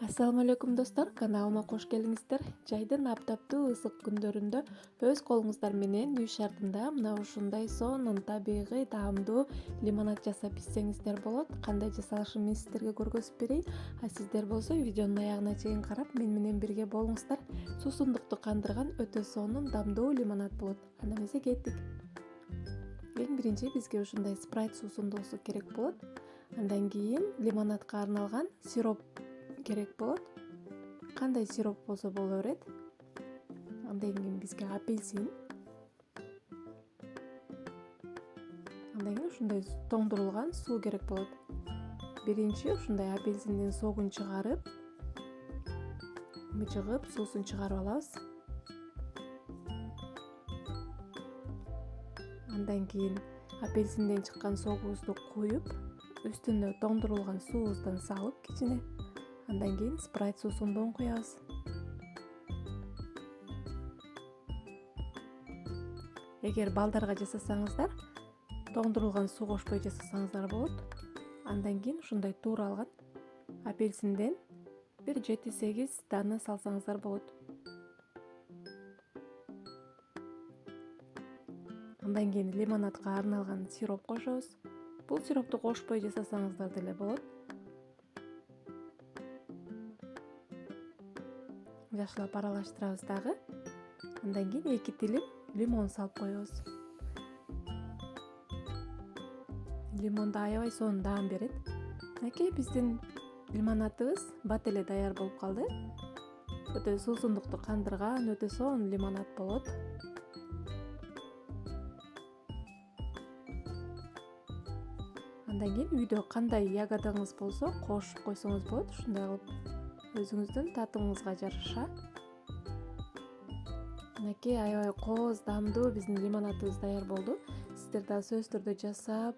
Ассаламу алейкум достор, каналыма кош келиңиздер. Жайдын аптаптуу ысык күндөрүндө өз колуңуздар менен үй шартында мына ушундай сонун табигый таамдуу лимонад жасап ичсеңиздер болот. Кандай жасалышын мен сиздерге көргөзүп берейин. А сиздер болсо видеонун аягына чейин карап мен менен бирге болуңуздар. Суусундукту кандырган өтө сонун дамдуу лимонад болот. Анда эмесе кеттик. Эң биринчи бизге ушундай спрайт суусундуусу керек болот. Андан кийин лимонадка арналган сироп керек болот. Кандай сироп болсо боло берет. Андан кийин бизге апельсин. Андан кийин ушундай тоңдурулган суу керек болот. Биринчи ушундай апельсиндин согун чыгарып, мыжыгып, суусун чыгарып алабыз. Андан кийин апельсинден чыккан согубузду куюп, үстүнө тоңдурулган суубуздан салып кичине. Андан кийин спрайт суусундон куябыз. Эгер балдарга жасасаңыздар, тоңдурулган суу кошпой жасасаңыздар болот. Андан кийин ушундай тууралган апельсинден бир 7-8 дана салсаңыздар болот. Андан кийин лимонадка арналган сироп кошобуз. Бул сиропту кошпой жасасаңыздар деле болот. Жакшылап аралаштырабыз дагы. Андан кийин 2 тилим лимон салып коебуз. Лимон да аябай сонун даам берет. Мынакей биздин лимонадыбыз бат эле даяр болуп калды. Өтө суусундукту кандырган, өтө сонун лимонад болот. Андан кийин үйдө кандай ягодаңыз болсо кошуп койсоңуз болот. Ушундай кылып өзүңүздүн татымыңызга жараша. Мынакей аябай кооз, даамдуу биздин лимонадыбыз даяр болду. Сиздер да сөзсүз түрдө жасап,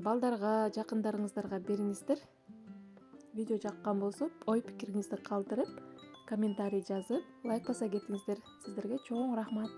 балдарга, жакындарыңыздарга бериңиздер. Видео жаккан болсо ой пикириңизди калтырып, комментарий жазып, лайк баса кетиңиздер. Сиздерге чоң рахмат.